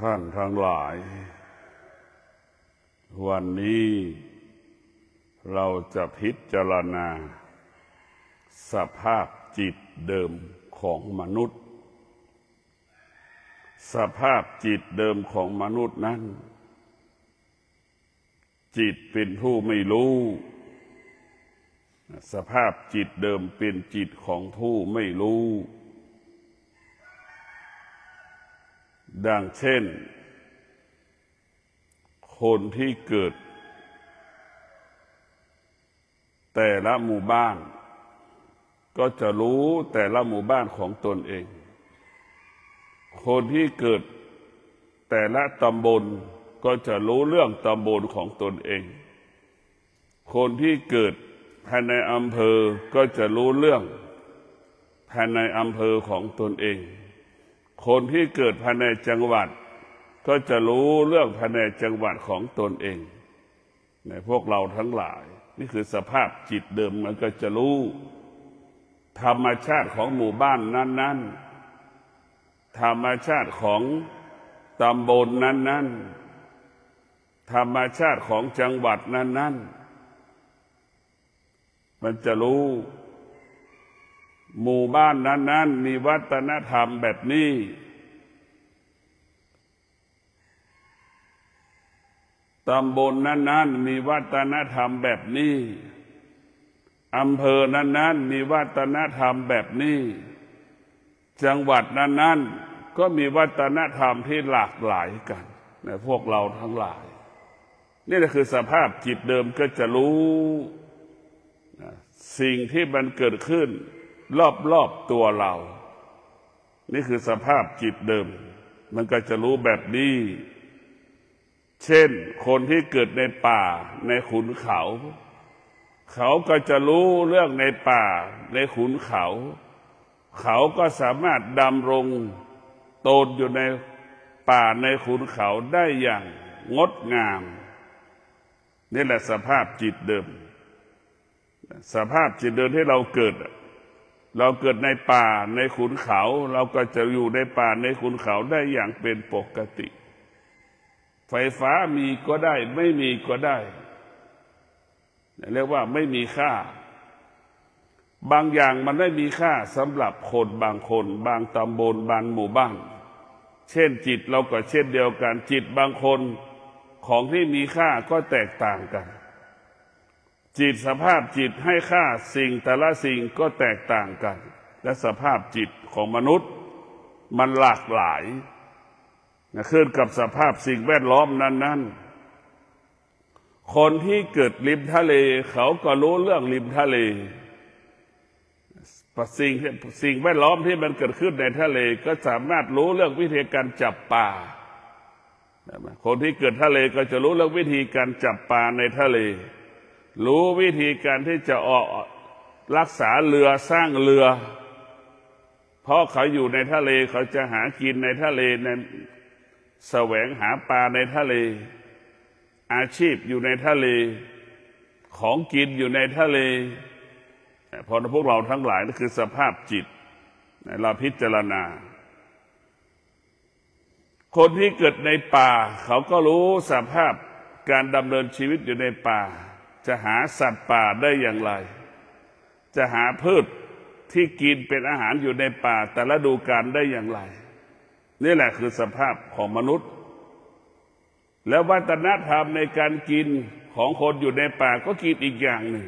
ท่านทั้งหลายวันนี้เราจะพิจารณาสภาพจิตเดิมของมนุษย์สภาพจิตเดิมของมนุษย์นั้นจิตเป็นผู้ไม่รู้สภาพจิตเดิมเป็นจิตของผู้ไม่รู้ดังเช่นคนที่เกิดแต่ละหมู่บ้านก็จะรู้แต่ละหมู่บ้านของตนเองคนที่เกิดแต่ละตำบลก็จะรู้เรื่องตำบลของตนเองคนที่เกิดภายในอำเภอก็จะรู้เรื่องภายในอำเภอของตนเองคนที่เกิดภายในจังหวัดก็จะรู้เรื่องภายในจังหวัดของตนเองในพวกเราทั้งหลายนี่คือสภาพจิตเดิมมันก็จะรู้ธรรมชาติของหมู่บ้านนั้นๆธรรมชาติของตำบลนั้นๆธรรมชาติของจังหวัดนั้นๆมันจะรู้หมู่บ้านนั้นๆมีวัฒนธรรมแบบนี้ตำบลนั้นๆมีวัฒนธรรมแบบนี้อำเภอนั้นๆมีวัฒนธรรมแบบนี้จังหวัดนั้นๆก็มีวัฒนธรรมที่หลากหลายกันในพวกเราทั้งหลายนี่แหละคือสภาพจิตเดิมก็จะรู้สิ่งที่มันเกิดขึ้นรอบๆตัวเรานี่คือสภาพจิตเดิมมันก็จะรู้แบบนี้เช่นคนที่เกิดในป่าในขุนเขาเขาก็จะรู้เรื่องในป่าในขุนเขาเขาก็สามารถดำรงตนอยู่ในป่าในขุนเขาได้อย่างงดงามนี่แหละสภาพจิตเดิมสภาพจิตเดิมที่เราเกิดในป่าในขุนเขาเราก็จะอยู่ในป่าในขุนเขาได้อย่างเป็นปกติไฟฟ้ามีก็ได้ไม่มีก็ได้เรียกว่าไม่มีค่าบางอย่างมันไม่มีค่าสำหรับคนบางคนบางตำบลบางหมู่บ้านเช่นจิตเราก็เช่นเดียวกันจิตบางคนของที่มีค่าก็แตกต่างกันจิตสภาพจิตให้ค่าสิ่งแต่ละสิ่งก็แตกต่างกันและสภาพจิตของมนุษย์มันหลากหลายขึ้นกับสภาพสิ่งแวดล้อมนั้นๆคนที่เกิดริมทะเลเขาก็รู้เรื่องริมทะเลสิ่งแวดล้อมที่มันเกิดขึ้นในทะเลก็สามารถรู้เรื่องวิธีการจับปลาคนที่เกิดทะเลก็จะรู้เรื่องวิธีการจับปลาในทะเลรู้วิธีการที่จะออกรักษาเรือสร้างเรือเพราะเขาอยู่ในทะเลเขาจะหากินในทะเลในแสวงหาปลาในทะเลอาชีพอยู่ในทะเลของกินอยู่ในทะเลพอพวกเราทั้งหลายนั่นคือสภาพจิตเราพิจารณาคนที่เกิดในป่าเขาก็รู้สภาพการดำเนินชีวิตอยู่ในป่าจะหาสัตว์ป่าได้อย่างไรจะหาพืชที่กินเป็นอาหารอยู่ในป่าแต่ละฤดูกาลได้อย่างไรนี่แหละคือสภาพของมนุษย์แล้ววัฒนธรรมในการกินของคนอยู่ในป่าก็กินอีกอย่างหนึ่ง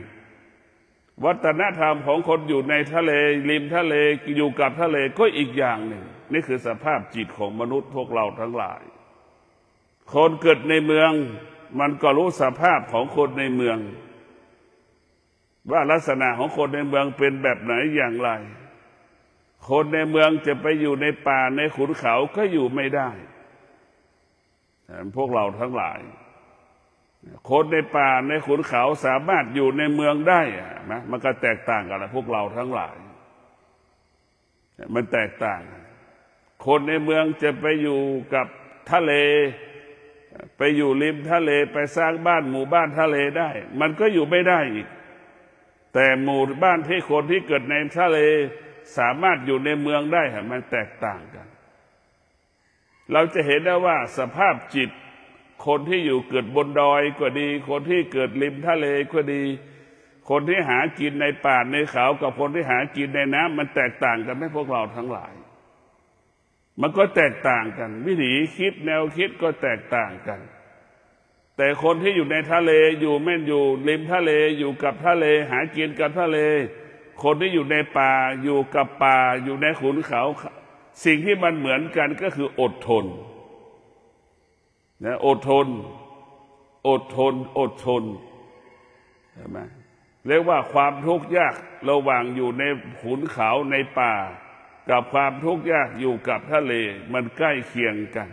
วัฒนธรรมของคนอยู่ในทะเลริมทะเลอยู่กับทะเลก็อีกอย่างหนึ่งนี่คือสภาพจิตของมนุษย์พวกเราทั้งหลายคนเกิดในเมืองมันก็รู้สภาพของคนในเมืองว่าลักษณะของคนในเมืองเป็นแบบไหนอย่างไรคนในเมืองจะไปอยู่ในป่าในขุนเขาก็อยู่ไม่ได้พวกเราทั้งหลายคนในป่าในขุนเขาสามารถอยู่ในเมืองได้นะมันก็แตกต่างกันนะพวกเราทั้งหลายมันแตกต่างคนในเมืองจะไปอยู่กับทะเลไปอยู่ริมทะเลไปสร้างบ้านหมู่บ้านทะเลได้มันก็อยู่ไม่ได้อีกแต่หมู่บ้านที่คนที่เกิดในทะเลสามารถอยู่ในเมืองได้มันแตกต่างกัน เราจะเห็นได้ว่าสภาพจิตคนที่อยู่เกิดบนดอยก็ดีคนที่เกิดริมทะเลก็ดีคนที่หากินในป่าในเขากับคนที่หากินในน้ำมันแตกต่างกันไหมพวกเราทั้งหลายมันก็แตกต่างกันวิถีคิดแนวคิดก็แตกต่างกันแต่คนที่อยู่ในทะเลอยู่แม่นอยู่ริมทะเลอยู่กับทะเลหากินกับทะเลคนที่อยู่ในป่าอยู่กับป่าอยู่ในขุนเขาสิ่งที่มันเหมือนกันก็คืออดทนนะอดทนอดทนอดทนใช่ไหมเรียกว่าความทุกข์ยากระหว่างอยู่ในขุนเขาในป่ากับความทุกข์ยากอยู่กับทะเลมันใกล้เคียงกัน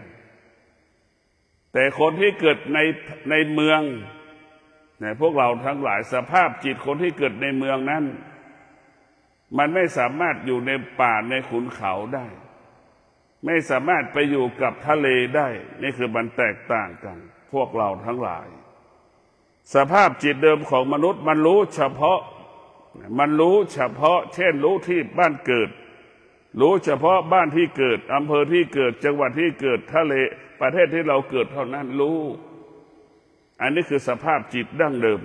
แต่คนที่เกิดในเมืองเนี่ยพวกเราทั้งหลายสภาพจิตคนที่เกิดในเมืองนั้นมันไม่สามารถอยู่ในป่าในขุนเขาได้ไม่สามารถไปอยู่กับทะเลได้นี่คือมันแตกต่างกันพวกเราทั้งหลายสภาพจิตเดิมของมนุษย์มันรู้เฉพาะเช่นรู้ที่บ้านเกิดรู้เฉพาะบ้านที่เกิดอำเภอที่เกิดจังหวัดที่เกิดทะเลประเทศที่เราเกิดเท่านั้นรู้อันนี้คือสภาพจิตดั้งเดิม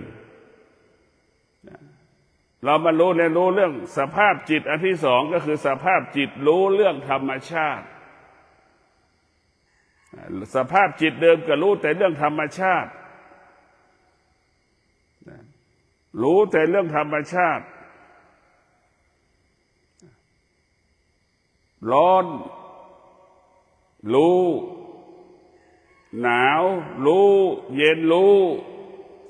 เรามารู้เรื่องสภาพจิตอันที่สองก็คือสภาพจิตรู้เรื่องธรรมชาติสภาพจิตเดิมก็รู้แต่เรื่องธรรมชาติรู้แต่เรื่องธรรมชาติร้อนรู้หนาวรู้เย็นรู้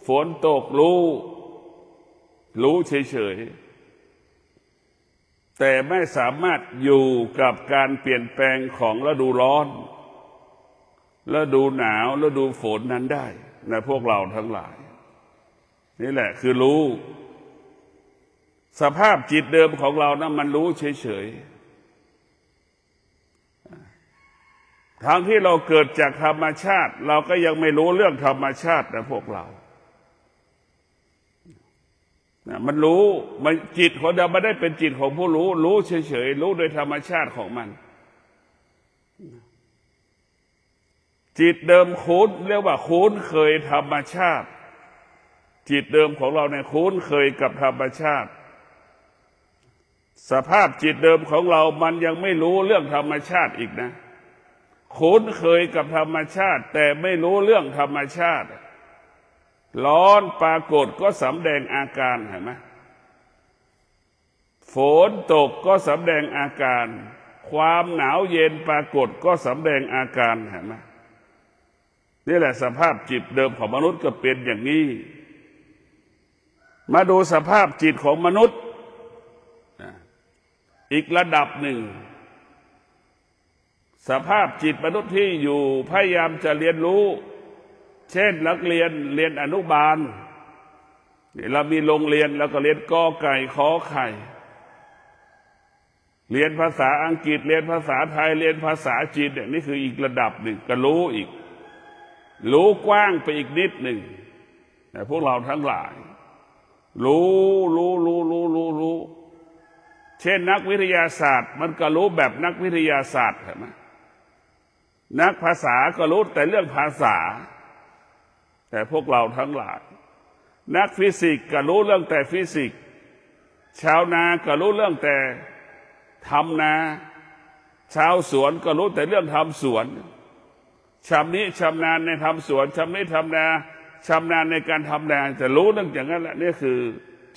ฝนตกรู้เฉยๆแต่ไม่สามารถอยู่กับการเปลี่ยนแปลงของฤดูร้อนฤดูหนาวฤดูฝนนั้นได้ในพวกเราทั้งหลายนี่แหละคือรู้สภาพจิตเดิมของเรานะมันรู้เฉยๆทั้งที่เราเกิดจากธรรมชาติเราก็ยังไม่รู้เรื่องธรรมชาตินะพวกเรามันรู้มันจิตของเราไม่ได้เป็นจิตของผู้รู้เฉยๆรู้โดยธรรมชาติของมันจิตเดิมคุ้นเรียกว่าคุ้นเคยธรรมชาติจิตเดิมของเราเนี่ยคุ้นเคยกับธรรมชาติสภาพจิตเดิมของเรามันยังไม่รู้เรื่องธรรมชาติอีกนะคุ้นเคยกับธรรมชาติแต่ไม่รู้เรื่องธรรมชาติร้อนปรากฏก็สำแดงอาการเห็นไหมฝนตกก็สำแดงอาการความหนาวเย็นปรากฏก็สำแดงอาการเห็นไหมนี่แหละสภาพจิตเดิมของมนุษย์ก็เป็นอย่างนี้มาดูสภาพจิตของมนุษย์อีกระดับหนึ่งสภาพจิตมนุษย์ที่อยู่พยายามจะเรียนรู้เช่นนักเรียนอนุบาลเรามีโรงเรียนแล้วก็เรียนกอไก่ขอไข่เรียนภาษาอังกฤษเรียนภาษาไทยเรียนภาษาจีนเนี่ยนี่คืออีกระดับหนึ่งก็รู้อีกรู้กว้างไปอีกนิดหนึ่งแต่พวกเราทั้งหลายรู้เช่นนักวิทยาศาสตร์มันก็รู้แบบนักวิทยาศาสตร์ใช่ไหมนักภาษาก็รู้แต่เรื่องภาษาแต่พวกเราทั้งหลายนักฟิสิกส์ก็รู้เรื่องแต่ฟิสิกส์ชาวนาก็รู้เรื่องแต่ทำนาชาวสวนก็รู้แต่เรื่องทำสวนชำนาญในทำสวนชำนาญในการทำนาจะรู้เรื่องอย่างนั้นแหละนี่คือ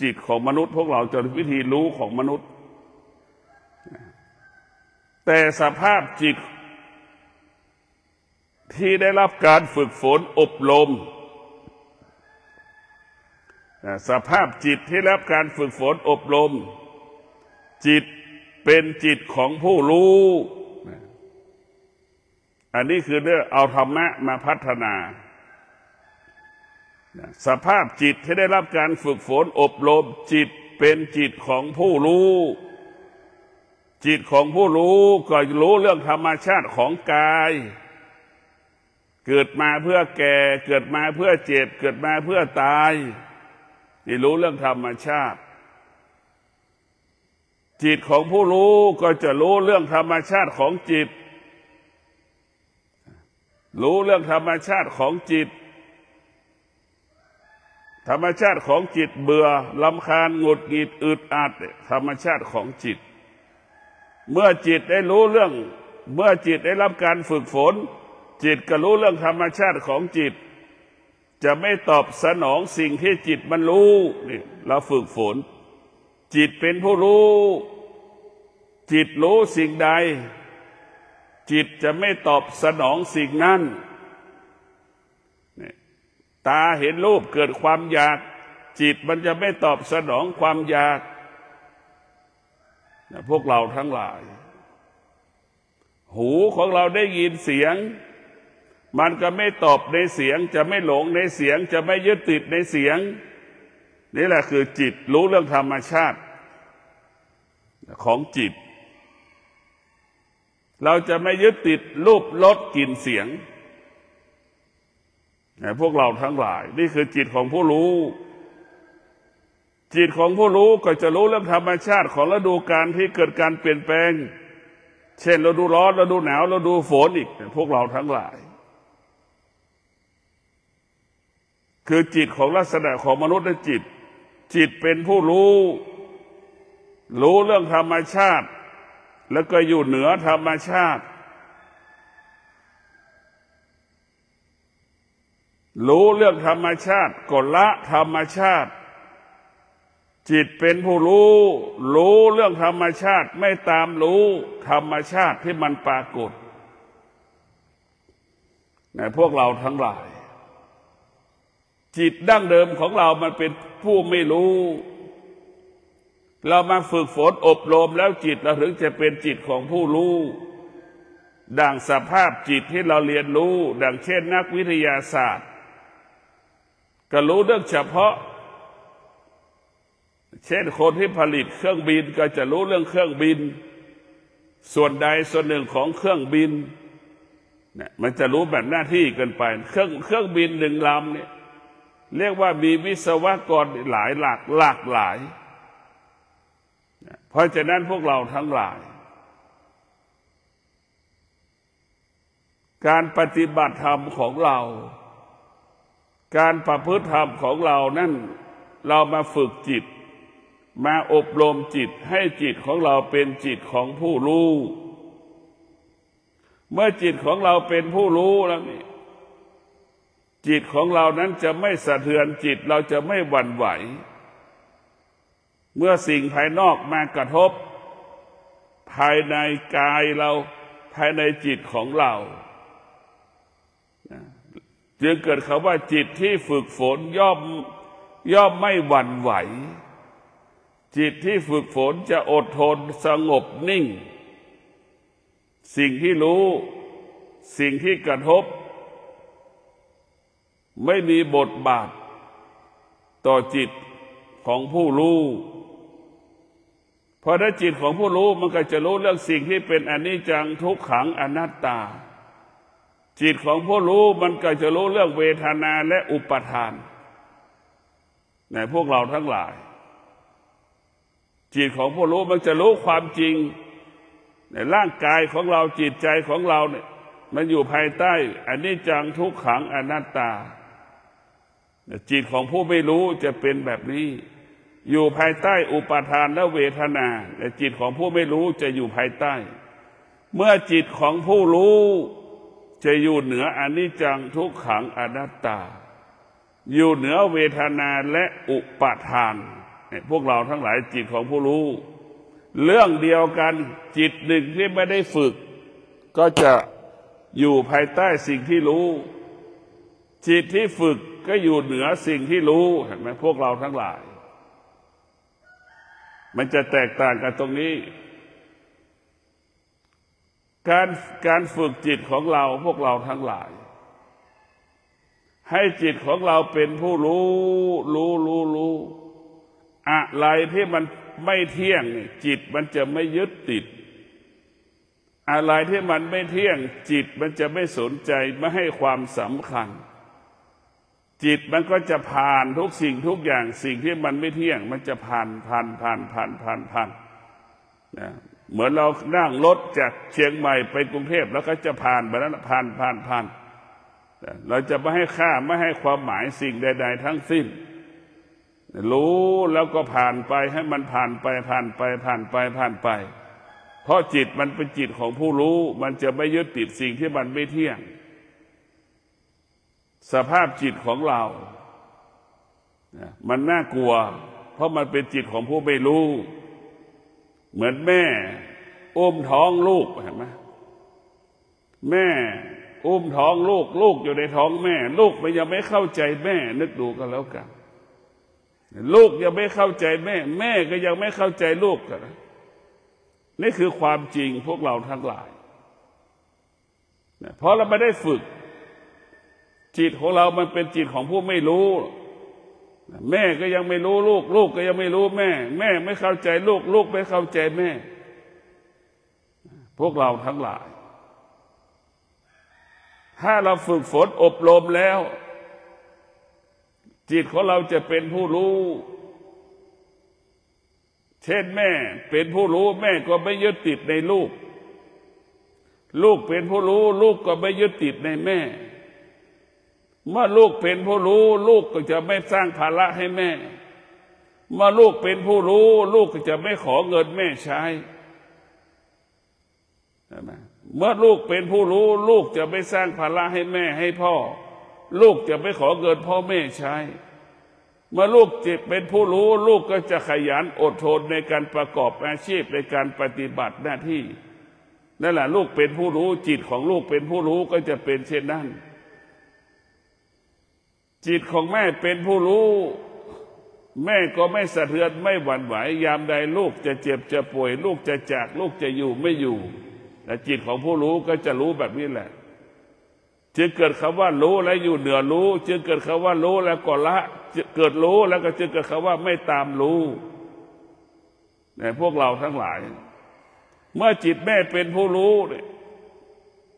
จิตของมนุษย์พวกเราจะวิธีรู้ของมนุษย์แต่สภาพจิตที่ได้รับการฝึกฝนอบรมสภาพจิตที่ได้รับการฝึกฝนอบรมจิตเป็นจิตของผู้รู้อันนี้คือเรื่องเอาธรรมะมาพัฒนาสภาพจิตที่ได้รับการฝึกฝนอบรมจิตเป็นจิตของผู้รู้จิตของผู้รู้ก็รู้เรื่องธรรมชาติของกายเกิดมาเพื่อแก่เกิดมาเพื่อเจ็บเกิดมาเพื่อตายนี่รู้เรื่องธรรมชาติจิตของผู้รู้ก็จะรู้เรื่องธรรมชาติของจิต รู้เรื่องธรรมชาติของจิตธรรมชาติของจิตเบื่อรำคาญหงุดหงิดอึดอัดธรรมชาติของจิตเมื่อจิตได้รู้เรื่องเมื่อจิตได้รับการฝึกฝนจิตก็รู้เรื่องธรรมชาติของจิตจะไม่ตอบสนองสิ่งที่จิตมันรู้นี่เราฝึกฝนจิตเป็นผู้รู้จิตรู้สิ่งใดจิตจะไม่ตอบสนองสิ่งนั้นตาเห็นรูปเกิดความอยากจิตมันจะไม่ตอบสนองความอยากพวกเราทั้งหลายหูของเราได้ยินเสียงมันก็ไม่ตอบในเสียงจะไม่หลงในเสียงจะไม่ยึดติดในเสียงนี่แหละคือจิตรู้เรื่องธรรมชาติของจิตเราจะไม่ยึดติดรูปรสกลิ่นเสียงพวกเราทั้งหลายนี่คือจิตของผู้รู้จิตของผู้รู้ก็จะรู้เรื่องธรรมชาติของฤดูกาลที่เกิดการเปลี่ยนแปลงเช่นฤดูร้อนฤดูหนาวฤดูฝนอีกพวกเราทั้งหลายคือจิตของลักษณะของมนุษย์และจิตเป็นผู้รู้เรื่องธรรมชาติแล้วก็อยู่เหนือธรรมชาติรู้เรื่องธรรมชาติก็ละธรรมชาติจิตเป็นผู้รู้เรื่องธรรมชาติไม่ตามรู้ธรรมชาติที่มันปรากฏในพวกเราทั้งหลายจิตดั้งเดิมของเรามันเป็นผู้ไม่รู้เรามาฝึกฝนอบรมแล้วจิตเราถึงจะเป็นจิตของผู้รู้ดังสภาพจิตที่เราเรียนรู้ดังเช่นนักวิทยาศาสตร์ก็รู้เรื่องเฉพาะเช่นคนที่ผลิตเครื่องบินก็จะรู้เรื่องเครื่องบินส่วนใดส่วนหนึ่งของเครื่องบินเนี่ยมันจะรู้แบบหน้าที่เกินไปเครื่องบินหนึ่งลำเนี่ยเรียกว่ามีวิศวกรหลายหลากหลายเพราะฉะนั้นพวกเราทั้งหลายการปฏิบัติธรรมของเราการประพฤติธรรมของเรานั่นเรามาฝึกจิตมาอบรมจิตให้จิตของเราเป็นจิตของผู้รู้เมื่อจิตของเราเป็นผู้รู้แล้วนี่จิตของเรานั้นจะไม่สะเทือนจิตเราจะไม่หวั่นไหวเมื่อสิ่งภายนอกมากระทบภายในกายเราภายในจิตของเราจึงเกิดคำว่าจิตที่ฝึกฝนย่อมไม่หวั่นไหวจิตที่ฝึกฝนจะอดทนสงบนิ่งสิ่งที่รู้สิ่งที่กระทบไม่มีบทบาทต่อจิตของผู้รู้เพราะถ้าจิตของผู้รู้มันก็จะรู้เรื่องสิ่งที่เป็นอนิจจังทุกขังอนัตตาจิตของผู้รู้มันก็จะรู้เรื่องเวทนาและอุปาทานในพวกเราทั้งหลายจิตของผู้รู้มันจะรู้ความจริงในร่างกายของเราจิตใจของเราเนี่ยมันอยู่ภายใต้อนิจจังทุกขังอนัตตาจิตของผู้ไม่รู้จะเป็นแบบนี้อยู่ภายใต้อุปาทานและเวทนาแต่จิตของผู้ไม่รู้จะอยู่ภายใต้เมื่อจิตของผู้รู้จะอยู่เหนืออนิจจังทุกขังอนัตตาอยู่เหนือเวทนาและอุปาทานพวกเราทั้งหลายจิตของผู้รู้เรื่องเดียวกันจิตหนึ่งที่ไม่ได้ฝึกก็จะอยู่ภายใต้สิ่งที่รู้จิตที่ฝึกก็อยู่เหนือสิ่งที่รู้เห็นไหมพวกเราทั้งหลายมันจะแตกต่างกันตรงนี้การฝึกจิตของเราพวกเราทั้งหลายให้จิตของเราเป็นผู้รู้อะไรที่มันไม่เที่ยงจิตมันจะไม่ยึดติดอะไรที่มันไม่เที่ยงจิตมันจะไม่สนใจไม่ให้ความสำคัญจิตมันก็จะผ่านทุกสิ่งทุกอย่างสิ่งที่มันไม่เที่ยงมันจะผ่านนะเหมือนเรานั่งรถจากเชียงใหม่ไปกรุงเทพแล้วก็จะผ่านไปนั้นผ่าน เราจะไม่ให้ค่าไม่ให้ความหมายสิ่งใดๆทั้งสิ้นรู้แล้วก็ผ่านไปให้มันผ่านไปเพราะจิตมันเป็นจิตของผู้รู้มันจะไม่ยึดติดสิ่งที่มันไม่เที่ยงสภาพจิตของเรามันน่ากลัวเพราะมันเป็นจิตของผู้ไม่รู้เหมือนแม่อุ้มท้องลูกเห็นไหมแม่อุ้มท้องลูกอยู่ในท้องแม่ลูกมันยังไม่เข้าใจแม่นึกดูกันแล้วกันลูกยังไม่เข้าใจแม่ก็ยังไม่เข้าใจลูกกันนี่คือความจริงพวกเราทั้งหลายเพราะเราไม่ได้ฝึกจิตของเรามันเป็นจิตของผู้ไม่รู้แม่ก็ยังไม่รู้ลูกก็ยังไม่รู้แม่ไม่เข้าใจลูกไม่เข้าใจแม่พวกเราทั้งหลายถ้าเราฝึกฝนอบรมแล้วจิตของเราจะเป็นผู้รู้เช่นแม่เป็นผู้รู้แม่ก็ไม่ยึดติดในลูกเป็นผู้รู้ลูกก็ไม่ยึดติดในแม่เมื่อลูกเป็นผู้รู้ลูกก็จะไม่สร้างภาระให้แม่เมื่อลูกเป็นผู้รู้ลูกก็จะไม่ขอเงินแม่ใช้เมื่อลูกเป็นผู้รู้ลูกจะไม่สร้างภาระให้แม่ให้พ่อลูกจะไม่ขอเงินพ่อแม่ใช้เมื่อลูกจิตเป็นผู้รู้ลูกก็จะขยันอดทนในการประกอบอาชีพในการปฏิบัติหน้าที่นั่นแหละลูกเป็นผู้รู้จิตของลูกเป็นผู้รู้ก็จะเป็นเช่นนั้นจิตของแม่เป็นผู้รู้แม่ก็ไม่สะเทือนไม่หวั่นไหวยามใดลูกจะเจ็บจะป่วยลูกจะจากลูกจะอยู่ไม่อยู่แต่จิตของผู้รู้ก็จะรู้แบบนี้แหละจึงเกิดคำว่ารู้และอยู่เหนือรู้จึงเกิดคำว่ารู้แล้วก็ละเกิดรู้แล้วก็จึงเกิดคำว่าไม่ตามรู้แต่พวกเราทั้งหลายเมื่อจิตแม่เป็นผู้รู้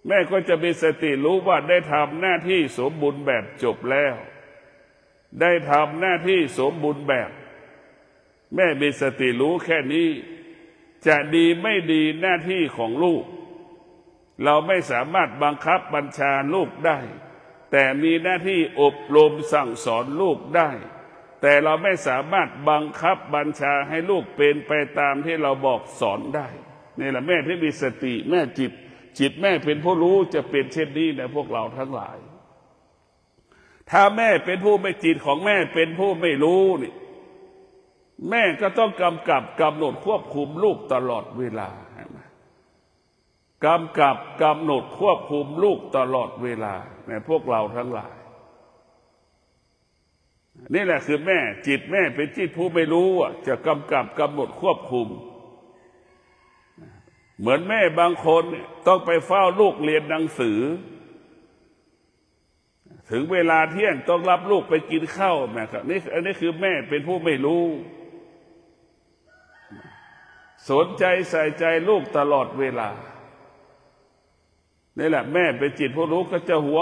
แม่ก็จะมีสติรู้ว่าได้ทำหน้าที่สมบูรณ์แบบจบแล้วได้ทำหน้าที่สมบูรณ์แบบแม่มีสติรู้แค่นี้จะดีไม่ดีหน้าที่ของลูกเราไม่สามารถบังคับบัญชาลูกได้แต่มีหน้าที่อบรมสั่งสอนลูกได้แต่เราไม่สามารถบังคับบัญชาให้ลูกเป็นไปตามที่เราบอกสอนได้นี่แหละแม่ที่มีสติแม่จิตแม่เป็นผู้รู้จะเป็นเช่นนี้นะพวกเราทั้งหลายถ้าแม่เป็นผู้ไม่จิตของแม่เป็นผู้ไม่รู้นี่แม่ก็ต้องกำกับกำหนดควบคุมลูกตลอดเวลากำกับกำหนดควบคุมลูกตลอดเวลาเนี่ยพวกเราทั้งหลายนี่แหละคือแม่จิตแม่เป็นจิตผู้ไม่รู้จะกำกับกำหนดควบคุมเหมือนแม่บางคนต้องไปเฝ้าลูกเรียนหนังสือถึงเวลาเที่ยงต้องรับลูกไปกินข้าวแม่ครับนี่อันนี้คือแม่เป็นผู้ไม่รู้สนใจใส่ใจลูกตลอดเวลานี่แหละแม่เป็นจิตผู้รู้ก็จะห่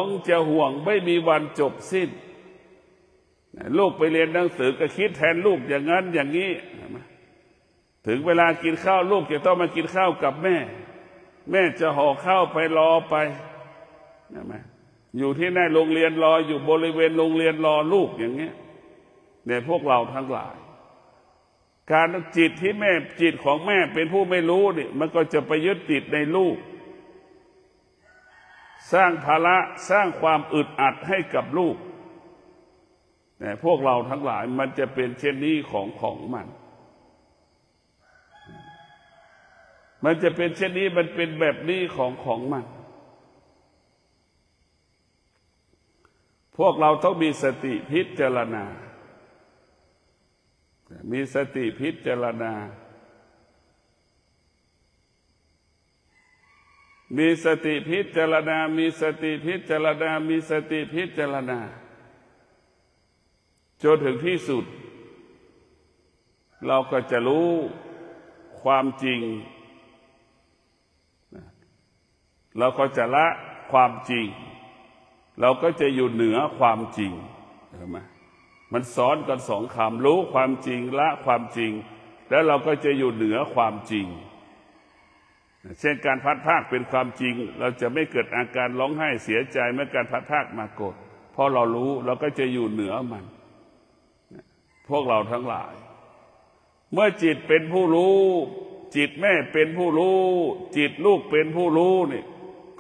วงไม่มีวันจบสิ้นลูกไปเรียนหนังสือก็คิดแทนลูกอย่างนั้นอย่างนี้ถึงเวลากินข้าวลูกจะต้องมากินข้าวกับแม่จะห่อข้าวไปรอไปอยู่ที่หน้าโรงเรียนรออยู่บริเวณโรงเรียนรอลูกอย่างเงี้ยเนี่ยพวกเราทั้งหลายการจิตที่แม่จิตของแม่เป็นผู้ไม่รู้นี่มันก็จะไปยึดติดในลูกสร้างภาระสร้างความอึดอัดให้กับลูกแต่พวกเราทั้งหลายมันจะเป็นเช่นนี้ของมันจะเป็นเช่นนี้มันเป็นแบบนี้ของมันพวกเราต้องมีสติพิจารณามีสติพิจารณามีสติพิจารณามีสติพิจารณามีสติพิจารณาจนถึงที่สุดเราก็จะรู้ความจริงเราก็จะละความจริงเราก็จะอยู่เหนือความจริงเห็นไหมมันซ้อนกันสองคำรู้ความจริงละความจริงแล้วเราก็จะอยู่เหนือความจริง เช่นการพัดพรากเป็นความจริงเราจะไม่เกิดอาการร้องไห้เสียใจเมื่อการพัดพรากมาโกรธเพราะเรารู้เราก็จะอยู่เหนือมันพวกเราทั้งหลายเมื่อจิตเป็นผู้รู้จิตแม่เป็นผู้รู้จิตลูกเป็นผู้รู้นี่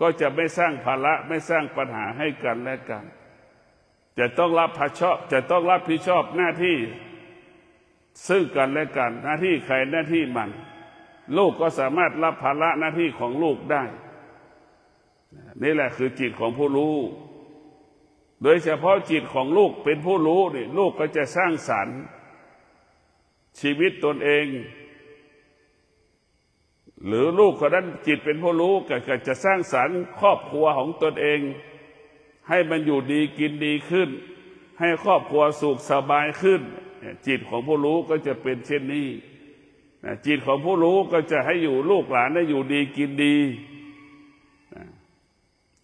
ก็จะไม่สร้างภาระไม่สร้างปัญหาให้กันและกันจะต้องรับผิดชอบจะต้องรับผิดชอบหน้าที่ซึ่งกันและกันหน้าที่ใครหน้าที่มันลูกก็สามารถรับภาระหน้าที่ของลูกได้นี่แหละคือจิตของผู้รู้โดยเฉพาะจิตของลูกเป็นผู้รู้นี่ลูกก็จะสร้างสรรค์ชีวิตตนเองหรือลูกคนนั้นจิตเป็นผู้รู้ก็จะสร้างสรรค์ครอบครัวของตนเองให้มันอยู่ดีกินดีขึ้นให้ครอบครัวสุขสบายขึ้นจิตของผู้รู้ก็จะเป็นเช่นนี้จิตของผู้รู้ก็จะให้อยู่ลูกหลานได้อยู่ดีกินดี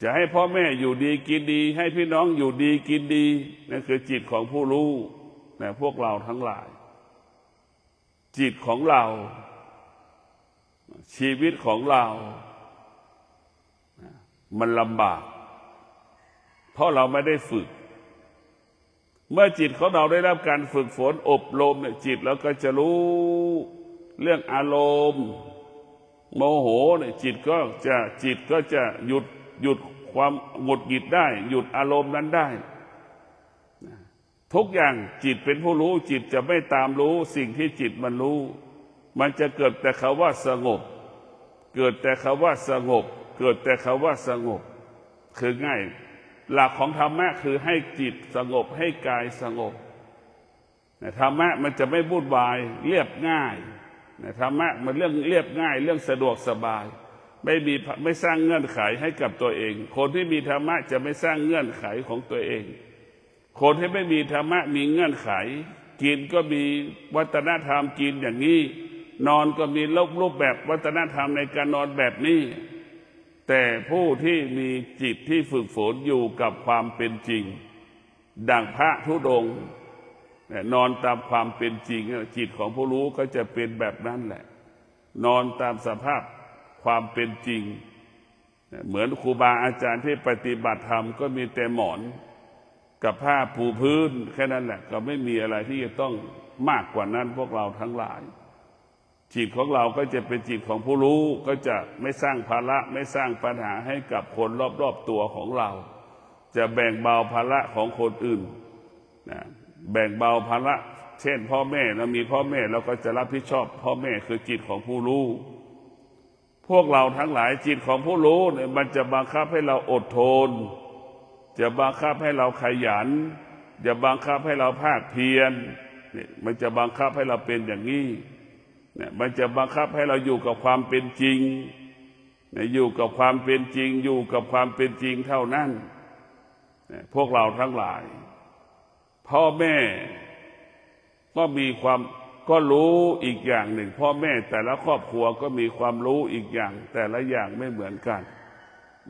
จะให้พ่อแม่อยู่ดีกินดีให้พี่น้องอยู่ดีกินดีนั่นคือจิตของผู้รู้พวกเราทั้งหลายจิตของเราชีวิตของเรามันลำบากเพราะเราไม่ได้ฝึกเมื่อจิตของเราได้รับการฝึกฝนอบรมเนี่ยจิตเราก็จะรู้เรื่องอารมณ์โมโหเนี่ยจิตก็จะหยุดความหงุดหงิดได้หยุดอารมณ์นั้นได้ทุกอย่างจิตเป็นผู้รู้จิตจะไม่ตามรู้สิ่งที่จิตมันรู้มันจะเกิดแต่คำว่าสงบเกิดแต่คำว่าสงบเกิดแต่คำว่าสงบคือง่ายหลักของธรรมะคือให้จิตสงบให้กายสงบธรรมะมันจะไม่วุ่นวายเรียบง่ายธรรมะมันเรื่องเรียบง่ายเรื่องสะดวกสบายไม่สร้างเงื่อนไขให้กับตัวเองคนที่มีธรรมะจะไม่สร้างเงื่อนไขของตัวเองคนที่ไม่มีธรรมะมีเงื่อนไขกินก็มีวัฒนธรรมกินอย่างนี้นอนก็มีรูปแบบวัฒนธรรมในการนอนแบบนี้แต่ผู้ที่มีจิตที่ฝึกฝนอยู่กับความเป็นจริงดังพระธุดงค์นอนตามความเป็นจริงจิตของผู้รู้ก็จะเป็นแบบนั้นแหละนอนตามสภาพความเป็นจริงเหมือนครูบาอาจารย์ที่ปฏิบัติธรรมก็มีแต่หมอนกับผ้าปูพื้นแค่นั้นแหละก็ไม่มีอะไรที่จะต้องมากกว่านั้นพวกเราทั้งหลายจิตของเราก็จะเป็นจิตของผู้รู้ก็จะไม่สร้างภาระไม่สร้างปัญหาให้กับคนรอบๆตัวของเราจะแบ่งเบาภาระของคนอื่นแบ่งเบาภาระเช่นพ่อแม่เรามีพ่อแม่เราก็จะรับผิดชอบพ่อแม่คือจิตของผู้รู้พวกเราทั้งหลายจิตของผู้รู้เนี่ยมันจะบังคับให้เราอดทนจะบังคับให้เราขยันจะบังคับให้เราภาคเพียรเนี่ยมันจะบังคับให้เราเป็นอย่างนี้เนี่ยมันจะบังคับให้เราอยู่กับความเป็นจริงเนี่ยอยู่กับความเป็นจริงอยู่กับความเป็นจริงเท่านั้นเนี่ยพวกเราทั้งหลายพ่อแม่ก็รู้อีกอย่างหนึ่งพ่อแม่แต่ละครอบครัวก็มีความรู้อีกอย่างแต่ละอย่างไม่เหมือนกัน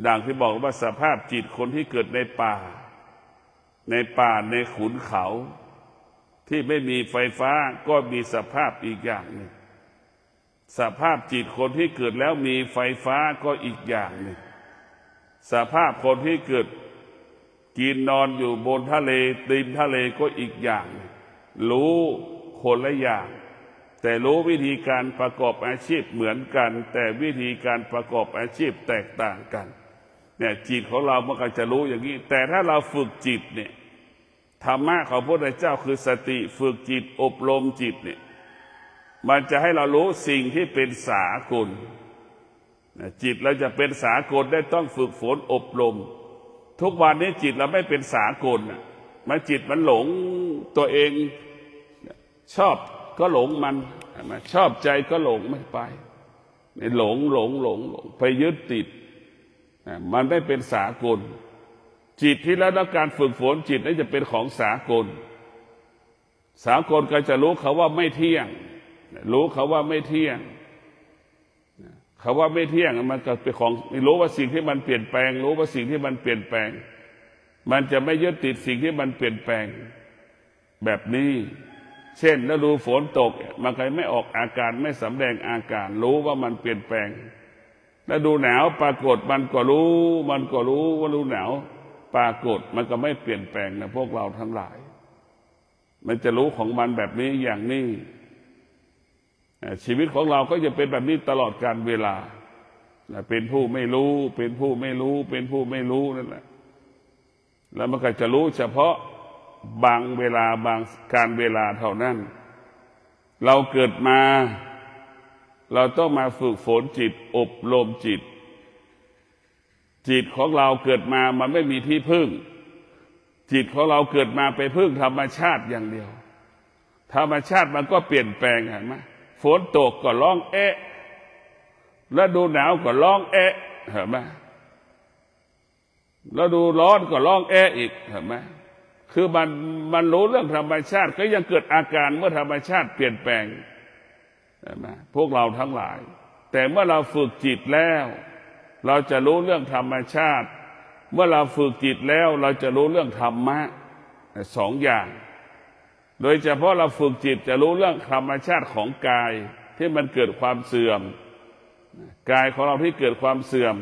ดังที่บอกว่าสภาพจิตคนที่เกิดในป่าในขุนเขาที่ไม่มีไฟฟ้าก็มีสภาพอีกอย่างหนึ่งสภาพจิตคนที่เกิดแล้วมีไฟฟ้าก็อีกอย่างหนึ่งสภาพคนที่เกิดกินนอนอยู่บนทะเลริมทะเลก็อีกอย่างรู้คนละอย่างแต่รู้วิธีการประกอบอาชีพเหมือนกันแต่วิธีการประกอบอาชีพแตกต่างกันเนี่ยจิตของเรามันก็จะรู้อย่างนี้แต่ถ้าเราฝึกจิตเนี่ยธรรมะของพระพุทธเจ้าคือสติฝึกจิตอบรมจิตเนี่ยมันจะให้เรารู้สิ่งที่เป็นสากลจิตเราจะเป็นสากลได้ต้องฝึกฝนอบรมทุกวันนี้จิตเราไม่เป็นสากลมันจิตมันหลงตัวเองชอบก็หลงมันชอบใจก็หลงไม่ไปหลงไปยึดติดมันไม่เป็นสากลจิตที่แล้วการฝึกฝนจิตนั้นจะเป็นของสากลก็จะรู้เขาว่าไม่เที่ยงรู้เขาว่าไม่เที่ยงเขาว่าไม่เที่ยงมันก็เป็นของรู้ว่าสิ่งที่มันเปลี่ยนแปลงรู้ว่าสิ่งที่มันเปลี่ยนแปลงมันจะไม่ยึดติดสิ่งที่มันเปลี่ยนแปลงแบบนี้เช่นฤดูฝนตกมันก็ไม่ออกอาการไม่สำแดงอาการรู้ว่ามันเปลี่ยนแปลง ฤดูหนาวปรากฏมันก็รู้ว่าฤดูหนาวปรากฏมันก็ไม่เปลี่ยนแปลงนะพวกเราทั้งหลายมันจะรู้ของมันแบบนี้อย่างนี้ชีวิตของเราก็จะเป็นแบบนี้ตลอดกาลเวลาเป็นผู้ไม่รู้เป็นผู้ไม่รู้เป็นผู้ไม่รู้นั่นแหละแล้วมันก็จะรู้เฉพาะบางเวลาบางการเวลาเท่านั้นเราเกิดมาเราต้องมาฝึกฝนจิตอบรมจิตของเราเกิดมามันไม่มีที่พึ่งจิตของเราเกิดมาไปพึ่งธรรมชาติอย่างเดียวธรรมชาติมันก็เปลี่ยนแปลงเห็นไหมฝนตกก็ร้องเอะฤดูหนาวก็ร้องเอะเห็นไหมฤดูร้อนก็ร้องเอะอีกเห็นไหมคือมันรู้เรื่องธรรมชาติก็ยังเกิดอาการเมื่อธรรมชาติเปลี่ยนแปลงเห็นไหมพวกเราทั้งหลายแต่เมื่อเราฝึกจิตแล้วเราจะรู้เรื่องธรรมชาติเมื่อเราฝึกจิตแล้วเราจะรู้เรื่องธรรมะสองอย่างโดยเฉพาะเราฝึกจิตจะรู้เรื่องธรรมชาติของกายที่มันเกิดความเสื่อมกายของเราที่เกิดความเสื่อม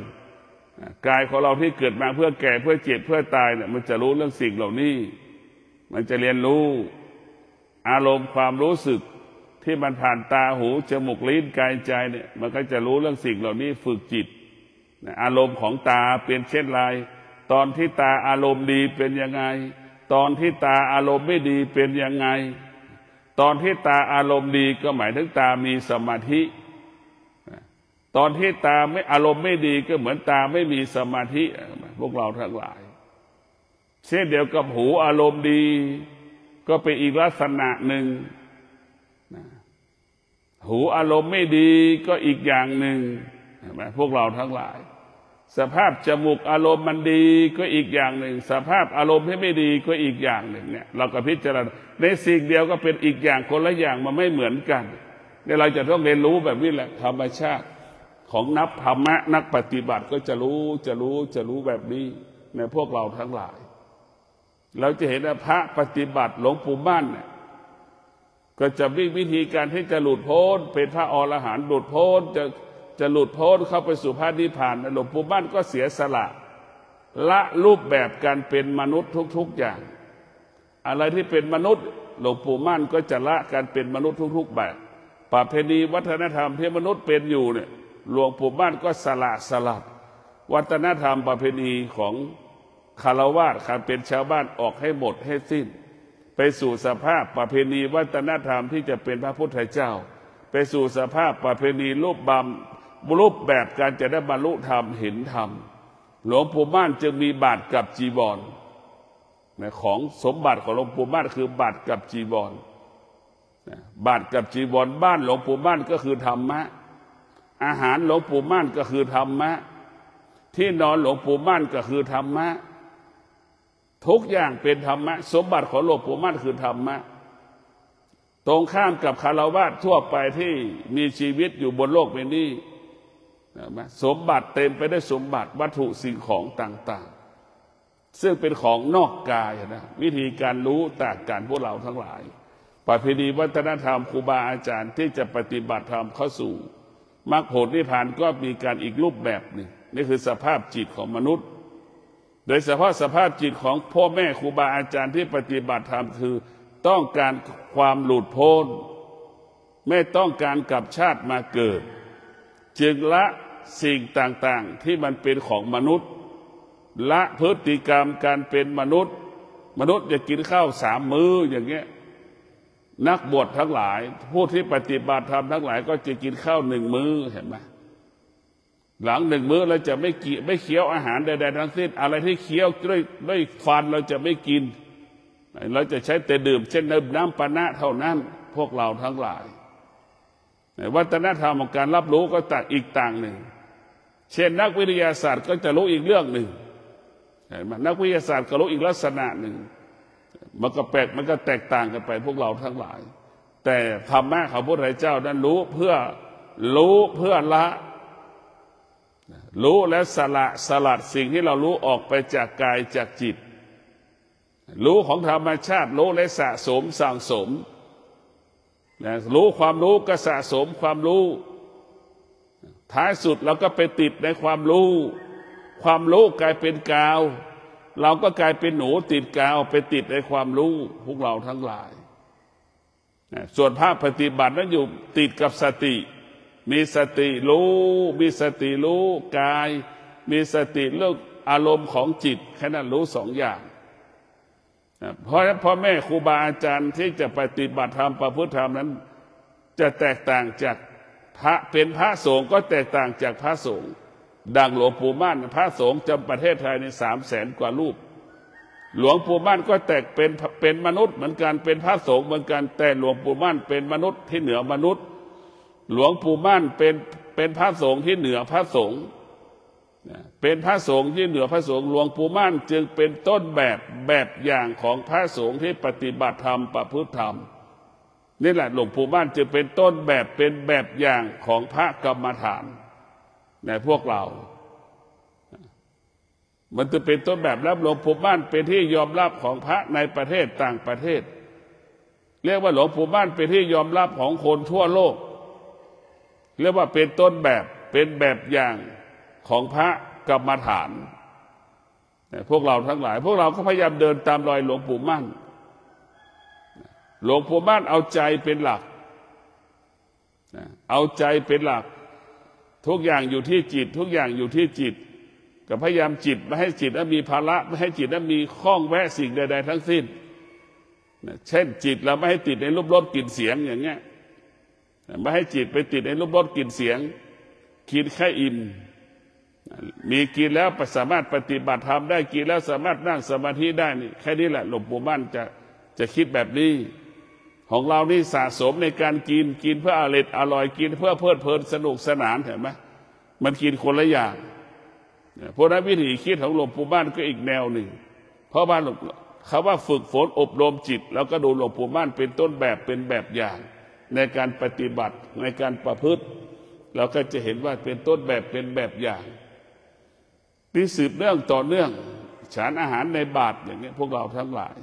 กายของเราที่เกิดมาเพื่อแก่เพื่อเจ็บเพื่อตายเนี่ยมันจะรู้เรื่องสิ่งเหล่านี้มันจะเรียนรู้อารมณ์ความรู้สึกที่มันผ่านตาหูจมูกลิ้นกายใจเนี่ยมันก็จะรู้เรื่องสิ่งเหล่านี้ฝึกจิตอารมณ์ของตาเป็นเช่นไรตอนที่ตาอารมณ์ดีเป็นยังไงตอนที่ตาอารมณ์ไม่ดีเป็นยังไงตอนที่ตาอารมณ์ดีก็หมายถึงตามีสมาธิตอนที่ตาไม่อารมณ์ไม่ดีก็เหมือนตาไม่มีสมาธิพวกเราทั้งหลายเช่นเดียวกับหูอารมณ์ดีก็เป็นอีกลักษณะหนึ่งหูอารมณ์ไม่ดีก็อีกอย่างหนึ่งพวกเราทั้งหลายสภาพจมูกอารมณ์มันดีก็อีกอย่างหนึ่งสภาพอารมณ์ที่ไม่ดีก็อีกอย่างหนึ่งเนี่ยเราก็พิจารณาในสิ่งเดียวก็เป็นอีกอย่างคนละอย่างมันไม่เหมือนกันเนี่ยเราจะต้องเรียนรู้แบบนี้แหละธรรมชาติของนักธรรมะนักปฏิบัติก็จะรู้แบบนี้ในพวกเราทั้งหลายเราจะเห็นว่าพระปฏิบัติหลวงปู่มั่นเนี่ยก็จะวิธีการที่จะหลุดพ้นเป็นพระอรหันต์หลุดพ้นจะหลุดพ้นเข้าไปสู่พระนิพพานหลวงปู่มั่นก็เสียสละละรูปแบบการเป็นมนุษย์ทุกๆอย่างอะไรที่เป็นมนุษย์หลวงปู่มั่นก็จะละการเป็นมนุษย์ทุกๆแบบประเพณีวัฒนธรรมที่มนุษย์เป็นอยู่เนี่ยหลวงปู่มั่นก็สลัดวัฒนธรรมประเพณีของคฤหัสถ์การเป็นชาวบ้านออกให้หมดให้สิ้นไปสู่สภาพประเพณีวัฒนธรรมที่จะเป็นพระพุทธเจ้าไปสู่สภาพประเพณีรูปแบบการจะได้บรรลุธรรมเห็นธรรมหลวงปู่มั่นจึงมีบาตรกับจีวรของสมบัติของหลวงปู่มั่นคือบาตรกับจีวรบาตรกับจีวรบ้านหลวงปู่มั่นก็คือธรรมะอาหารหลวงปู่มั่นก็คือธรรมะที่นอนหลวงปู่มั่นก็คือธรรมะทุกอย่างเป็นธรรมะสมบัติของหลวงปู่มั่นคือธรรมะตรงข้ามกับคฤหัสถ์ทั่วไปที่มีชีวิตอยู่บนโลกใบนี้สมบัติเต็มไปด้วยสมบัติวัตถุสิ่งของต่างๆซึ่งเป็นของนอกกายนะวิธีการรู้ต่างกันพวกเราทั้งหลายประเพณีวัฒนธรรมครูบาอาจารย์ที่จะปฏิบัติธรรมเข้าสู่มรรคผลนิพพานก็มีการอีกรูปแบบหนึ่งนี่คือสภาพจิตของมนุษย์โดยเฉพาะสภาพจิตของพ่อแม่ครูบาอาจารย์ที่ปฏิบัติธรรมคือต้องการความหลุดพ้นไม่ต้องการกลับชาติมาเกิดจึงละสิ่งต่างๆที่มันเป็นของมนุษย์ละพฤติกรรมการเป็นมนุษย์จะกินข้าว3 มื้ออย่างเงี้ยนักบวชทั้งหลายผู้ที่ปฏิบัติธรรมทั้งหลายก็จะกินข้าว1 มื้อเห็นไหมหลัง1 มื้อเราจะไม่เคี้ยวอาหารใดๆทั้งสิ้นอะไรที่เคี้ยวด้วยฟันเราจะไม่กินเราจะใช้แต่ดื่มเช่นน้ำปานะเท่านั้นพวกเราทั้งหลายวัฒนธรรมของการรับรู้ก็ต่างอีกต่างหนึ่งเช่นนักวิทยาศาสตร์ก็จะรู้อีกเรื่องหนึ่งเห็นไหมนักวิทยาศาสตร์ก็รู้อีกลักษณะหนึ่งมันก็แตกต่างกันไปพวกเราทั้งหลายแต่ธรรมะของพระพุทธเจ้านั้นรู้เพื่อละรู้และสลัดสิ่งที่เรารู้ออกไปจากกายจากจิตรู้ของธรรมชาติรู้และสะสมสั่งสมรู้ความรู้ก็สะสมความรู้ ท้ายสุดเราก็ไปติดในความรู้กลายเป็นกาวเราก็กลายเป็นหนูติดกาวไปติดในความรู้พวกเราทั้งหลายส่วนภาคปฏิบัตินั้นอยู่ติดกับสติมีสติรู้มีสติรู้กายมีสติเรื่องอารมณ์ของจิตแค่นั้นรู้สองอย่างเพราะพ่อแม่ครูบาอาจารย์ที่จะปฏิบัติธรรมประพฤติธรรมนั้นจะแตกต่างจากพระเป็นพระสงฆ์ก็แตกต่างจากพระสงฆ์ดังหลวงปู่มั่นพระสงฆ์จำประเทศไทยใน300,000 กว่ารูปหลวงปู่มั่นก็แตกเป็นมนุษย์เหมือนกันเป็นพระสงฆ์เหมือนกันแต่หลวงปู่มั่นเป็นมนุษย์ที่เหนือมนุษย์หลวงปู่มั่นเป็นพระสงฆ์ที่เหนือพระสงฆ์เป็นพระสงฆ์ที่เหนือพระสงฆ์หลวงปู่มั่นจึงเป็นต้นแบบอย่างของพระสงฆ์ที่ปฏิบัติธรรมประพฤติธรรมนี่แหละหลวงปู่มั่นจึงเป็นต้นแบบเป็นแบบอย่างของพระกรรมฐานในพวกเรามันจะเป็นต้นแบบแล้วหลวงปู่มั่นเป็นที่ยอมรับของพระในประเทศต่างประเทศเรียกว่าหลวงปู่มั่นเป็นที่ยอมรับของคนทั่วโลกเรียกว่าเป็นต้นแบบเป็นแบบอย่างของพระกรรมฐานพวกเราทั้งหลายพวกเราก็พยายามเดินตามรอยหลวงปู่มั่นหลวงปู่มั่นเอาใจเป็นหลักเอาใจเป็นหลักทุกอย่างอยู่ที่จิตทุกอย่างอยู่ที่จิตก็พยายามจิตไม่ให้จิตนั้นมีภาระไม่ให้จิตนั้นมีข้องแวะสิ่งใดๆทั้งสิ้นเช่นจิตเราไม่ให้ติดในรูปรสกลิ่นเสียงอย่างเงี้ยไม่ให้จิตไปติดในรูปรสกลิ่นเสียงกินแค่อิ่มมีกินแล้วสามารถปฏิบัติธรรมได้กินแล้วสามารถนั่งสมาธิได้นี่แค่นี้แหละหลวงปู่มั่นจะคิดแบบนี้ของเรานี่สะสมในการกินเพื่ออร่อยกินเพื่อเพลิดเพลินสนุกสนานเห็นไหมมันกินคนละอย่างเพราะนั้นวิธีคิดของหลวงปู่มั่นก็อีกแนวหนึ่งเพราะว่าเขาว่าฝึกฝนอบรมจิตแล้วก็ดูหลวงปู่มั่นเป็นต้นแบบเป็นแบบอย่างในการปฏิบัติในการประพฤติเราก็จะเห็นว่าเป็นต้นแบบเป็นแบบอย่างที่สืบเนื่องต่อเนื่องฉันอาหารในบาตรอย่างนี้พวกเราทั้งหลาย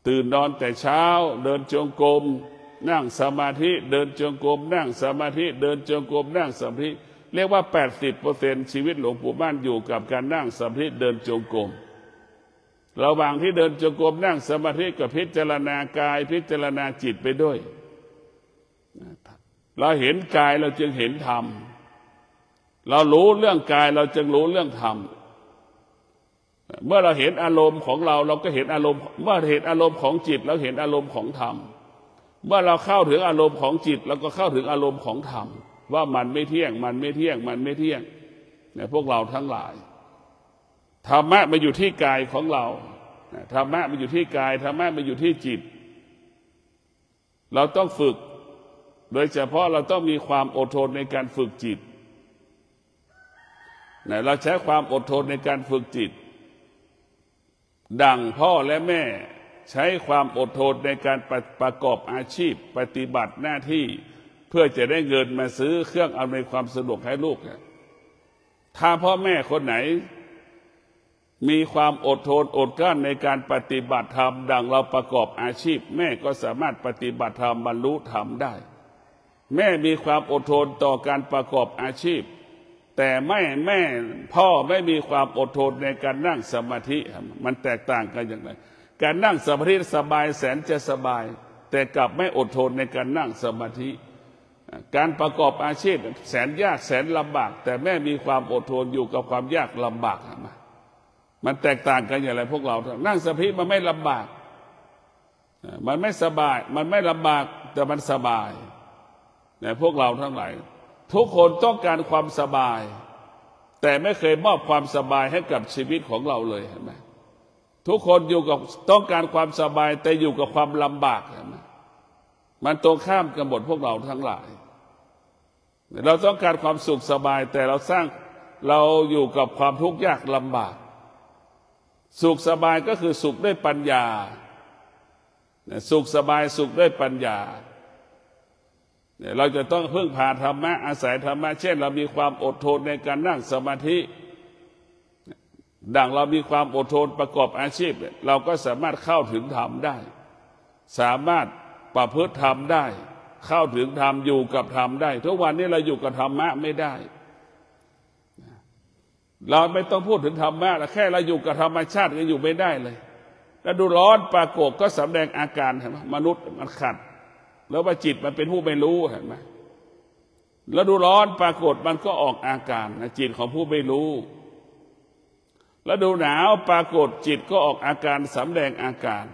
ตื่นนอนแต่เช้าเดินจงกรมนั่งสมาธิเดินจงกรมนั่งสมาธิเดินจงกรมนั่งสมาธิเรียกว่า 80% ชีวิตหลวงปู่มั่นอยู่กับการนั่งสมาธิเดินจงกรมระหว่างที่เดินจงกรมนั่งสมาธิก็พิจารณากายพิจารณาจิตไปด้วยเราเห็นกายเราจึงเห็นธรรมเรารู้เรื่องกายเราจึงรู้เรื่องธรรมเมื่อเราเห็นอารมณ์ของเราก็เห็นอารมณ์เมื่อเห็นอารมณ์ของจิตเราเห็นอารมณ์ของธรรมเมื่อเราเข้าถึงอารมณ์ของจิตเราก็เข้าถึงอารมณ์ของธรรมว่ามันไม่เที่ยงมันไม่เที่ยงมันไม่เที่ยงเนี่ยพวกเราทั้งหลายธรรมะมาอยู่ที่กายของเราธรรมะมาอยู่ที่กายธรรมะมาอยู่ที่จิตเราต้องฝึกโดยเฉพาะเราต้องมีความอดทนในการฝึกจิตเราใช้ความอดทนในการฝึกจิตดังพ่อและแม่ใช้ความอดทนในการประกอบอาชีพปฏิบัติหน้าที่เพื่อจะได้เงินมาซื้อเครื่องอำนวยความสะดวกให้ลูกถ้าพ่อแม่คนไหนมีความอดทนอดกลั้นในการปฏิบัติธรรมดังเราประกอบอาชีพแม่ก็สามารถปฏิบัติธรรมบรรลุธรรมได้แม่มีความอดทนต่อการประกอบอาชีพแต่พ่อไม่มีความอดทนในการนั่งสมาธิมันแตกต่างกันอย่างไรการนั่งสมาธิสบายแสนจะสบายแต่กลับไม่อดทนในการนั่งสมาธิการประกอบอาชีพแสนยากแสนลำบากแต่แม่มีความอดทนอยู่กับความยากลำบากมันแตกต่างกันอย่างไรพวกเรานั่งสมาธิมันไม่ลำบากมันไม่สบายมันไม่ลำบากแต่มันสบายแต่พวกเราทั้งหลายทุกคนต้องการความสบายแต่ไม่เคยมอบความสบายให้กับชีวิตของเราเลยเห็นไหมทุกคนต้องการความสบายแต่อยู่กับความลำบากเห็นไหมมันตรงข้ามกันหมดพวกเราทั้งหลายเราต้องการความสุขสบายแต่เราอยู่กับความทุกข์ยากลำบากสุขสบายก็คือสุขด้วยปัญญาสุขสบายสุขด้วยปัญญาเราจะต้องพึ่งพาธรรมะอาศัยธรรมะเช่นเรามีความอดทนในการนั่งสมาธิดังเรามีความอดทนประกอบอาชีพเราก็สามารถเข้าถึงธรรมได้สามารถประพฤติธรรมได้ เข้าถึงธรรมอยู่กับธรรมได้ทุกวันนี้เราอยู่กับธรรมะไม่ได้เราไม่ต้องพูดถึงธรรมะแค่เราอยู่กับธรรมชาติก็อยู่ไม่ได้เลยแล้วดูร้อนปรากฏก็สำแดงอาการเห็นไหมมนุษย์มันขัดแล้วว่าจิตมันเป็นผู้ไม่รู้เห็นไหมแล้วดูร้อนปรากฏมันก็ออกอาการนะจิตของผู้ไม่รู้แล้วดูหนาวปรากฏจิตก็ออกอาการสำแดงอาการ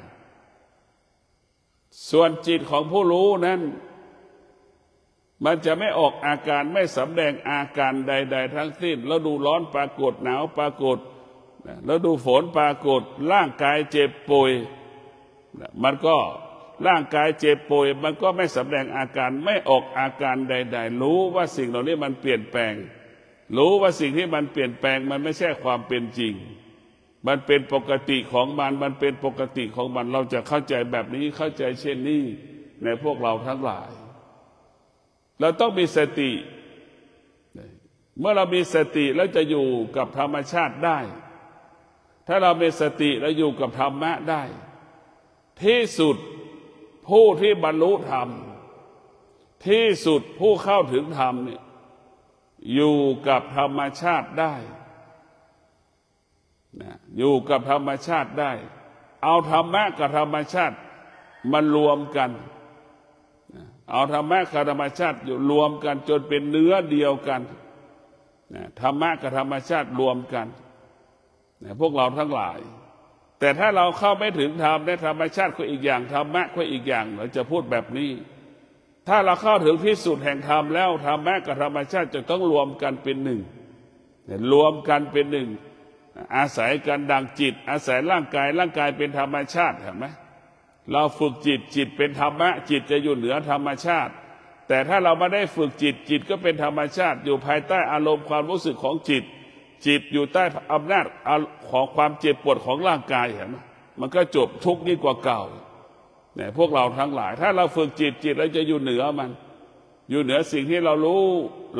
ส่วนจิตของผู้รู้นั้นมันจะไม่ออกอาการไม่สำแดงอาการใดๆทั้งสิ้นแล้วดูร้อนปรากฏหนาวปรากฏแล้วดูฝนปรากฏร่างกายเจ็บป่วยมันก็ร่างกายเจ็บป่วยมันก็ไม่สำแดงอาการไม่ออกอาการใดๆรู้ว่าสิ่งเหล่านี้มันเปลี่ยนแปลงรู้ว่าสิ่งที่มันเปลี่ยนแปลงมันไม่ใช่ความเป็นจริงมันเป็นปกติของมันเป็นปกติของมันเราจะเข้าใจแบบนี้เข้าใจเช่นนี้ในพวกเราทั้งหลายเราต้องมีสติเมื่อเรามีสติแล้วจะอยู่กับธรรมชาติได้ถ้าเรามีสติแล้วอยู่กับธรรมะได้ที่สุดผู้ที่บรรลุธรรมที่สุดผู้เข้าถึงธรรมเนี่ยอยู่กับธรรมชาติได้อยู่กับธรรมชาติได้เอาธรรมะกับธรรมชาติมันรวมกันเอาธรรมะกับธรรมชาติอยู่รวมกันจนเป็นเนื้อเดียวกันธรรมะกับธรรมชาติรวมกันพวกเราทั้งหลายแต่ถ้าเราเข้าไม่ถึงธรรมในธรรมชาติก็อีกอย่างธรรมะก็อีกอย่างเราจะพูดแบบนี้ถ้าเราเข้าถึงที่สุดแห่งธรรมแล้วธรรมะกับธรรมชาติจะต้องรวมกันเป็นหนึ่งรวมกันเป็นหนึ่งอาศัยกันดังจิตอาศัยร่างกายร่างกายเป็นธรรมชาติเห็นไหมเราฝึกจิตจิตเป็นธรรมะจิตจะอยู่เหนือธรรมชาติแต่ถ้าเราไม่ได้ฝึกจิตจิตก็เป็นธรรมชาติอยู่ภายใต้อารมณ์ความรู้สึกของจิตจิตอยู่ใต้อำนาจของความเจ็บปวดของร่างกายเห็นไหมมันก็จบทุกข์ยิ่งกว่าเก่าเนี่ยพวกเราทั้งหลายถ้าเราฝึกจิตจิตเราจะอยู่เหนือมันอยู่เหนือสิ่งที่เรารู้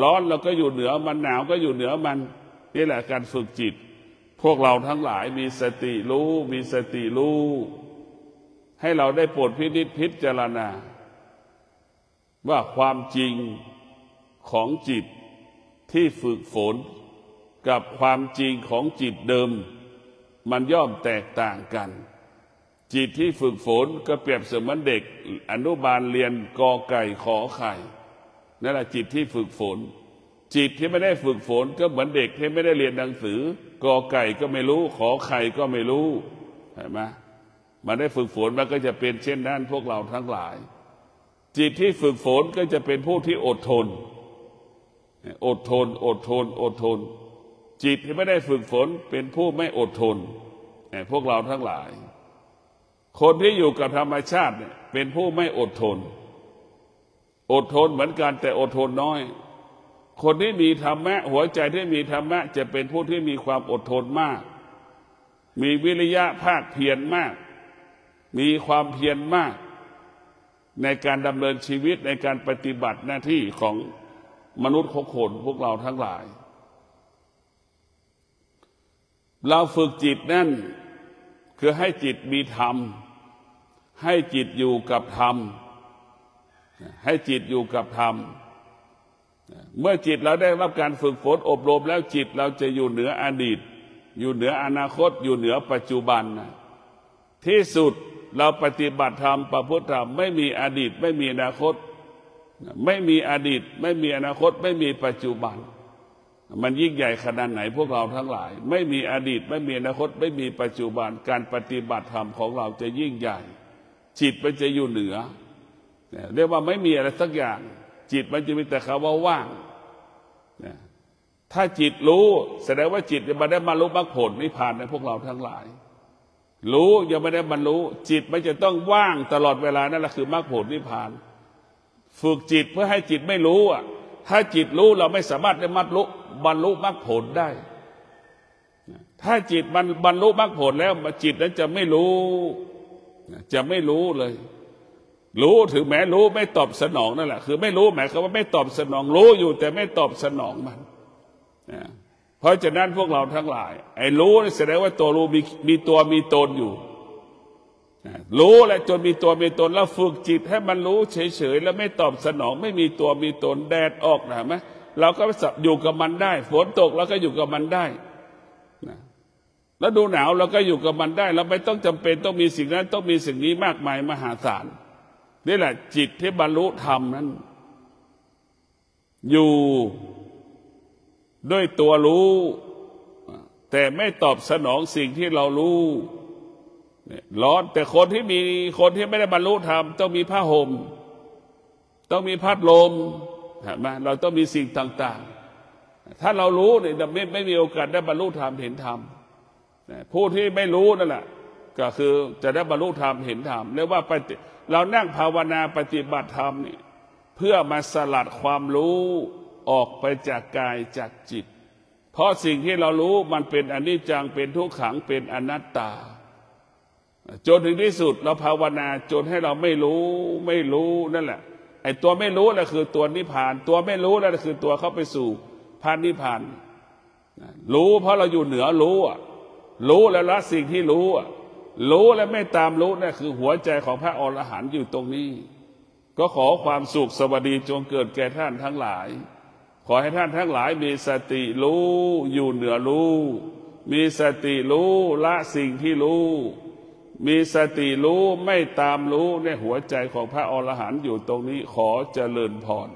ร้อนเราก็อยู่เหนือมันหนาวก็อยู่เหนือมันนี่แหละการฝึกจิตพวกเราทั้งหลายมีสติรู้มีสติรู้ให้เราได้โปรดพินิจพิจารณาว่าความจริงของจิตที่ฝึกฝนกับความจริงของจิตเดิมมันย่อมแตกต่างกันจิตที่ฝึกฝนก็เปรียบเสมือนเด็กอนุบาลเรียนกอไก่ขอไข่นั่นแหละจิตที่ฝึกฝนจิตที่ไม่ได้ฝึกฝนก็เหมือนเด็กที่ไม่ได้เรียนหนังสือกอไก่ก็ไม่รู้ขอไข่ก็ไม่รู้เห็นไหมมันได้ฝึกฝนมันก็จะเป็นเช่นนั้นพวกเราทั้งหลายจิตที่ฝึกฝนก็จะเป็นผู้ที่อดทนอดทนอดทนอดทนจิตที่ไม่ได้ฝึกฝนเป็นผู้ไม่อดทนพวกเราทั้งหลายคนที่อยู่กับธรรมชาติเนี่ยเป็นผู้ไม่อดทนอดทนเหมือนกันแต่อดทนน้อยคนที่มีธรรมะหัวใจที่มีธรรมะจะเป็นผู้ที่มีความอดทนมากมีวิริยะภาคเพียรมากมีความเพียรมากในการดำเนินชีวิตในการปฏิบัติหน้าที่ของมนุษย์ของคนพวกเราทั้งหลายเราฝึกจิตนั่นคือให้จิตมีธรรมให้จิตอยู่กับธรรมให้จิตอยู่กับธรรมเมื่อจิตเราได้รับการฝึกฝนอบรมแล้วจิตเราจะอยู่เหนืออดีตอยู่เหนืออนาคตอยู่เหนือปัจจุบันที่สุดเราปฏิบัติธรรมประพฤติธรรมไม่มีอดีตไม่มีอนาคตไม่มีอดีตไม่มีอนาคตไม่มีปัจจุบันมันยิ่งใหญ่ขนาดไหนพวกเราทั้งหลายไม่มีอดีตไม่มีอนาคตไม่มีปัจจุบันการปฏิบัติธรรมของเราจะยิ่งใหญ่จิตมันจะอยู่เหนือเรียกว่าไม่มีอะไรสักอย่างจิตมันจะมีแต่คำว่าว่างถ้าจิตรู้แสดงว่าจิตจะมาได้บรรลุมรรคผลนิพพานในพวกเราทั้งหลายรู้ยังไม่ได้บรรลุจิตมันจะต้องว่างตลอดเวลานั่นแหละคือมรรคผลนิพพานฝึกจิตเพื่อให้จิตไม่รู้ถ้าจิตรู้เราไม่สามารถได้บรรลุมรรคผลได้ถ้าจิตมันบรรลุมรรคผลแล้วจิตนั้นจะไม่รู้เลยรู้ถึงแม้รู้ไม่ตอบสนองนั่นแหละคือไม่รู้หมายความว่าไม่ตอบสนองรู้อยู่แต่ไม่ตอบสนองมันเพราะฉะนั้นพวกเราทั้งหลายไอ้รู้แสดงว่าตัวรู้มีตัวมีตนอยู่ รู้และจนมีตัวมีตนแล้วฝึกจิตให้มันรู้เฉยๆแล้วไม่ตอบสนองไม่มีตัวมีตนแดดออกนะไหมเราก็อยู่กับมันได้ฝนตกเราก็อยู่กับมันได้นะแล้วดูหนาวเราก็อยู่กับมันได้เราไม่ต้องจำเป็นต้องมีสิ่งนั้นต้องมีสิ่งนี้มากมายมหาศาลนี่แหละจิตที่บรรลุธรรมนั้นอยู่ด้วยตัวรู้แต่ไม่ตอบสนองสิ่งที่เรารู้ร้อนแต่คนที่ไม่ได้บรรลุธรรมต้องมีผ้าห่มต้องมีพัดลมเห็นไหมเราต้องมีสิ่งต่างๆถ้าเรารู้เนี่ยไม่มีโอกาสได้บรรลุธรรมเห็นธรรมผู้ที่ไม่รู้นั่นแหละก็คือจะได้บรรลุธรรมเห็นธรรมเรียกว่าเรานั่งภาวนาปฏิบัติธรรมนี่เพื่อมาสลัดความรู้ออกไปจากกายจากจิตเพราะสิ่งที่เรารู้มันเป็นอนิจจังเป็นทุกขังเป็นอนัตตาจนถึงที่สุดเราภาวนาจนให้เราไม่รู้นั่นแหละไอ้ตัวไม่รู้นั่นคือตัวนิพพานตัวไม่รู้นั่นคือตัวเข้าไปสู่พระนิพพานรู้เพราะเราอยู่เหนือรู้แล้วละสิ่งที่รู้แล้วไม่ตามรู้นั่นคือหัวใจของพระอรหันต์อยู่ตรงนี้ก็ขอความสุขสวัสดีจงเกิดแก่ท่านทั้งหลายขอให้ท่านทั้งหลายมีสติรู้อยู่เหนือรู้มีสติรู้ละสิ่งที่รู้มีสติรู้ไม่ตามรู้ในหัวใจของพระอรหันต์อยู่ตรงนี้ขอเจริญพร